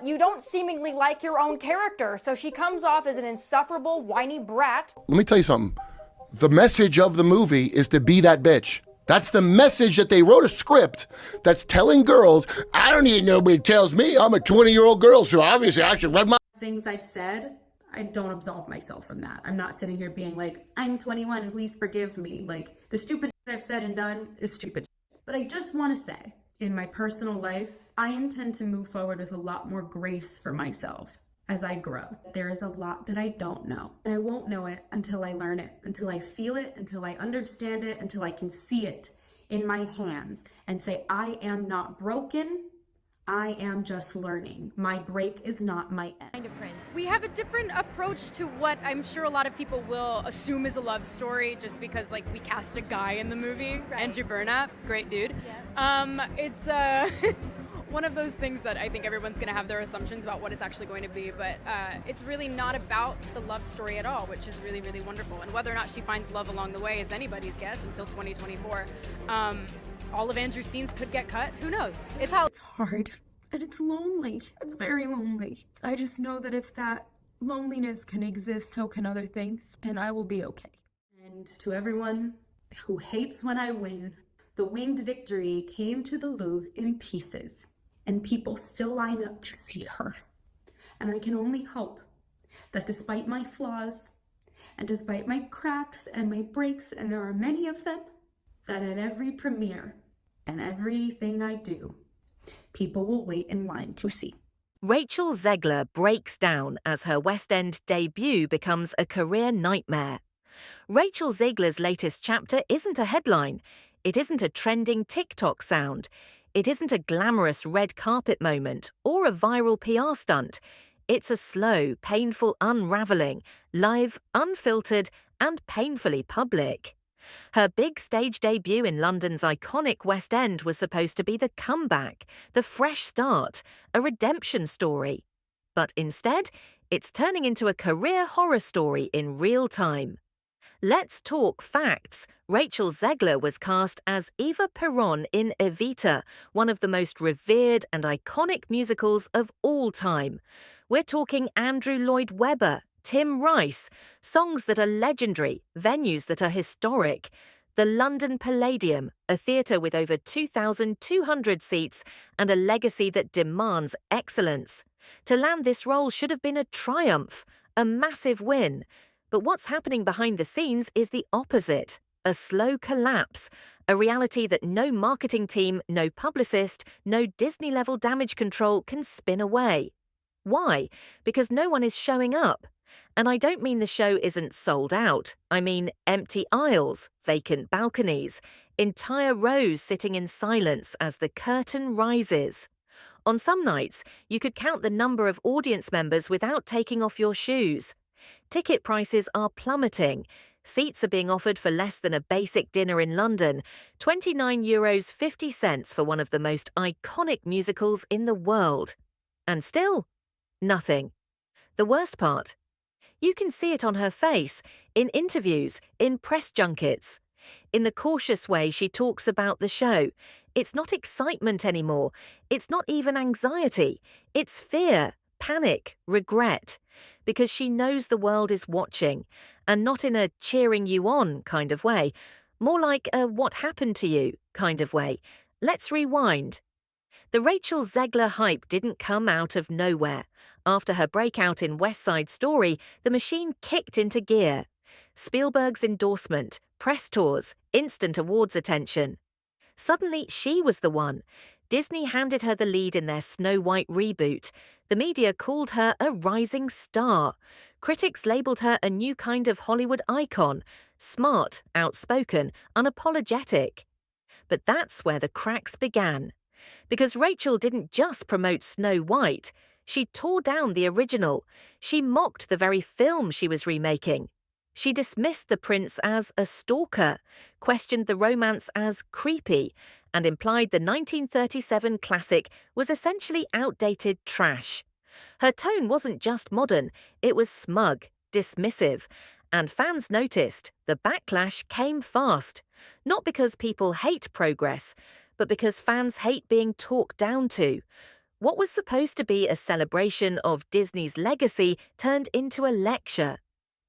you don't seemingly like your own character. So she comes off as an insufferable, whiny brat. Let me tell you something. The message of the movie is to be that bitch. That's the message that they wrote a script that's telling girls, I don't need nobody tells me I'm a 20-year-old girl, so obviously I should read my... Things I've said, I don't absolve myself from that. I'm not sitting here being like, I'm 21, please forgive me. Like, the stupid shit I've said and done is stupid. But I just want to say, in my personal life, I intend to move forward with a lot more grace for myself as I grow. There is a lot that I don't know, and I won't know it until I learn it, until I feel it, until I understand it, until I can see it in my hands and say, I am not broken. I am just learning. My break is not my end. We have a different approach to what I'm sure a lot of people will assume is a love story just because like we cast a guy in the movie, right. Andrew Burnap, great dude. Yeah. It's one of those things that I think everyone's gonna have their assumptions about what it's actually going to be, but it's really not about the love story at all, which is really, really wonderful. And whether or not she finds love along the way is anybody's guess until 2024. All of Andrew's scenes could get cut. Who knows? It's hard and it's lonely. It's very lonely. I just know that if that loneliness can exist, so can other things, and I will be okay. And to everyone who hates when I win, the winged victory came to the Louvre in pieces, and people still line up to see her. And I can only hope that despite my flaws, and despite my cracks and my breaks, and there are many of them, that at every premiere and everything I do, people will wait in line to see. Rachel Zegler breaks down as her West End debut becomes a career nightmare. Rachel Zegler's latest chapter isn't a headline. It isn't a trending TikTok sound. It isn't a glamorous red carpet moment or a viral PR stunt. It's a slow, painful unraveling, live, unfiltered, and painfully public. Her big stage debut in London's iconic West End was supposed to be the comeback, the fresh start, a redemption story. But instead, it's turning into a career horror story in real time. Let's talk facts. Rachel Zegler was cast as Eva Peron in Evita, one of the most revered and iconic musicals of all time. We're talking Andrew Lloyd Webber, Tim Rice, songs that are legendary, venues that are historic. The London Palladium, a theatre with over 2,200 seats and a legacy that demands excellence. To land this role should have been a triumph, a massive win. But what's happening behind the scenes is the opposite, a slow collapse, a reality that no marketing team, no publicist, no Disney-level damage control can spin away. Why? Because no one is showing up. And I don't mean the show isn't sold out. I mean empty aisles, vacant balconies, entire rows sitting in silence as the curtain rises. On some nights, you could count the number of audience members without taking off your shoes. Ticket prices are plummeting. Seats are being offered for less than a basic dinner in London, €29.50 for one of the most iconic musicals in the world. And still, nothing. The worst part? You can see it on her face, in interviews, in press junkets. In the cautious way she talks about the show, it's not excitement anymore. It's not even anxiety. It's fear, panic, regret. Because she knows the world is watching, and not in a cheering you on kind of way, more like a what happened to you kind of way. Let's rewind. The Rachel Zegler hype didn't come out of nowhere. After her breakout in West Side Story, the machine kicked into gear. Spielberg's endorsement, press tours, instant awards attention. Suddenly, she was the one. Disney handed her the lead in their Snow White reboot. The media called her a rising star. Critics labelled her a new kind of Hollywood icon, smart, outspoken, unapologetic. But that's where the cracks began. Because Rachel didn't just promote Snow White, she tore down the original. She mocked the very film she was remaking. She dismissed the prince as a stalker, questioned the romance as creepy, and implied the 1937 classic was essentially outdated trash. Her tone wasn't just modern, it was smug, dismissive, and fans noticed the backlash came fast. Not because people hate progress, but because fans hate being talked down to. What was supposed to be a celebration of Disney's legacy turned into a lecture.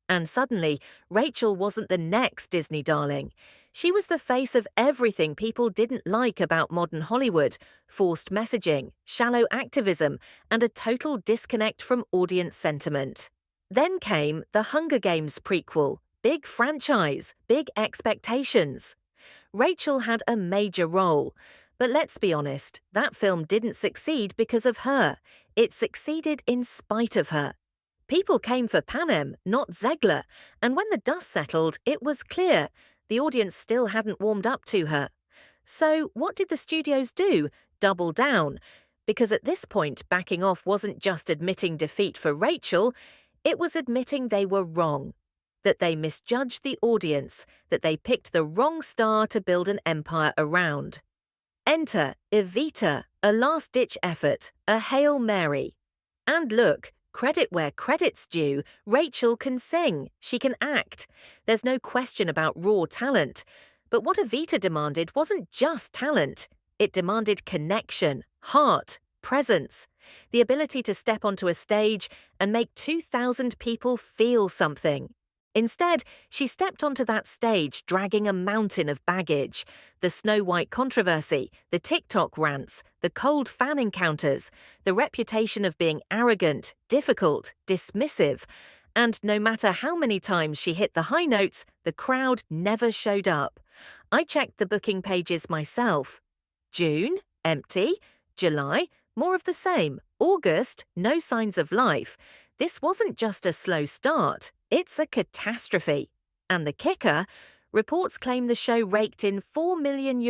And suddenly, Rachel wasn't the next Disney darling. She was the face of everything people didn't like about modern Hollywood: forced messaging, shallow activism, and a total disconnect from audience sentiment. Then came the Hunger Games prequel. Big franchise, big expectations. Rachel had a major role. But let's be honest, that film didn't succeed because of her. It succeeded in spite of her. People came for Panem, not Zegler, and when the dust settled, it was clear the audience still hadn't warmed up to her. So what did the studios do? Double down. Because at this point, backing off wasn't just admitting defeat for Rachel, it was admitting they were wrong. That they misjudged the audience, that they picked the wrong star to build an empire around. Enter Evita, a last-ditch effort, a Hail Mary. And look, credit where credit's due, Rachel can sing, she can act. There's no question about raw talent. But what Evita demanded wasn't just talent. It demanded connection, heart, presence, the ability to step onto a stage and make 2,000 people feel something. Instead, she stepped onto that stage dragging a mountain of baggage: the Snow White controversy, the TikTok rants, the cold fan encounters, the reputation of being arrogant, difficult, dismissive. And no matter how many times she hit the high notes, the crowd never showed up. I checked the booking pages myself. June, empty. July, more of the same. August, no signs of life. This wasn't just a slow start. It's a catastrophe. And the kicker? Reports claim the show raked in €4 million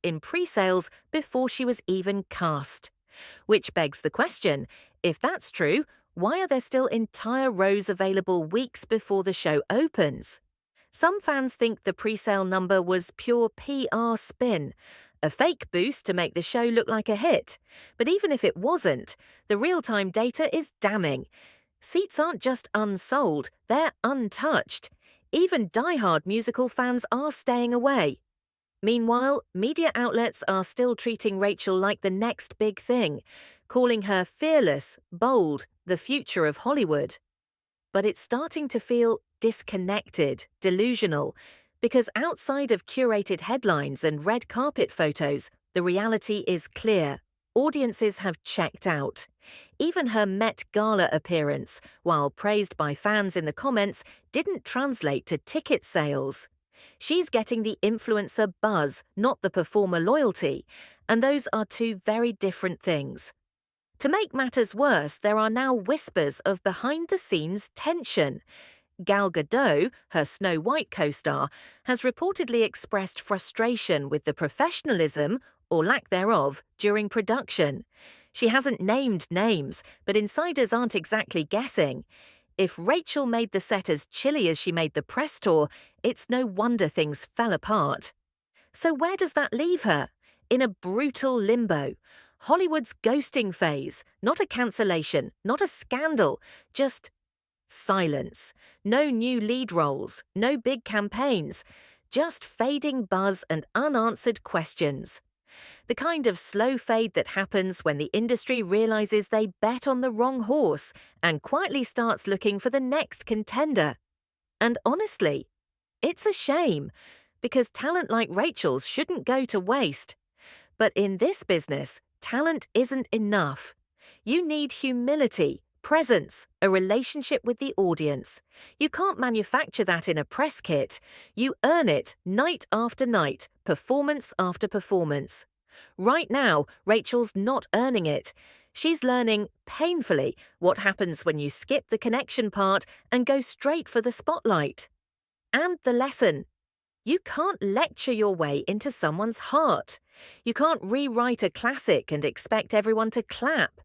in pre-sales before she was even cast. Which begs the question, if that's true, why are there still entire rows available weeks before the show opens? Some fans think the pre-sale number was pure PR spin, a fake boost to make the show look like a hit. But even if it wasn't, the real-time data is damning. Seats aren't just unsold, they're untouched. Even die-hard musical fans are staying away. Meanwhile, media outlets are still treating Rachel like the next big thing, calling her fearless, bold, the future of Hollywood. But it's starting to feel disconnected, delusional, because outside of curated headlines and red carpet photos, the reality is clear. Audiences have checked out. Even her Met Gala appearance, while praised by fans in the comments, didn't translate to ticket sales. She's getting the influencer buzz, not the performer loyalty, and those are two very different things. To make matters worse, there are now whispers of behind-the-scenes tension. Gal Gadot, her Snow White co-star, has reportedly expressed frustration with the professionalism, or lack thereof, during production. She hasn't named names, but insiders aren't exactly guessing. If Rachel made the set as chilly as she made the press tour, it's no wonder things fell apart. So where does that leave her? In a brutal limbo. Hollywood's ghosting phase, not a cancellation, not a scandal, just silence. No new lead roles, no big campaigns, just fading buzz and unanswered questions. The kind of slow fade that happens when the industry realizes they bet on the wrong horse and quietly starts looking for the next contender. And honestly, it's a shame, because talent like Rachel's shouldn't go to waste. But in this business, talent isn't enough. You need humility, presence, a relationship with the audience. You can't manufacture that in a press kit. You earn it night after night, performance after performance. Right now, Rachel's not earning it. She's learning, painfully, what happens when you skip the connection part and go straight for the spotlight. And the lesson: you can't lecture your way into someone's heart. You can't rewrite a classic and expect everyone to clap.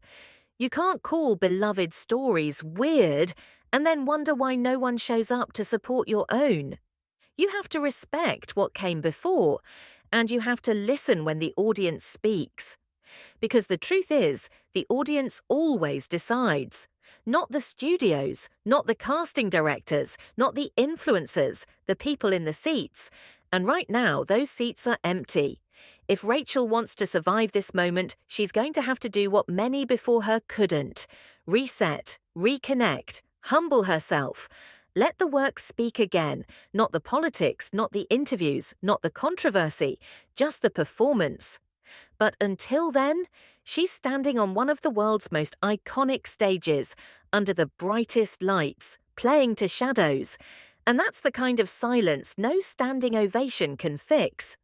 You can't call beloved stories weird and then wonder why no one shows up to support your own. You have to respect what came before, and you have to listen when the audience speaks. Because the truth is, the audience always decides. Not the studios, not the casting directors, not the influencers, the people in the seats. And right now, those seats are empty. If Rachel wants to survive this moment, she's going to have to do what many before her couldn't. Reset, reconnect, humble herself. Let the work speak again, not the politics, not the interviews, not the controversy, just the performance. But until then, she's standing on one of the world's most iconic stages, under the brightest lights, playing to shadows. And that's the kind of silence no standing ovation can fix.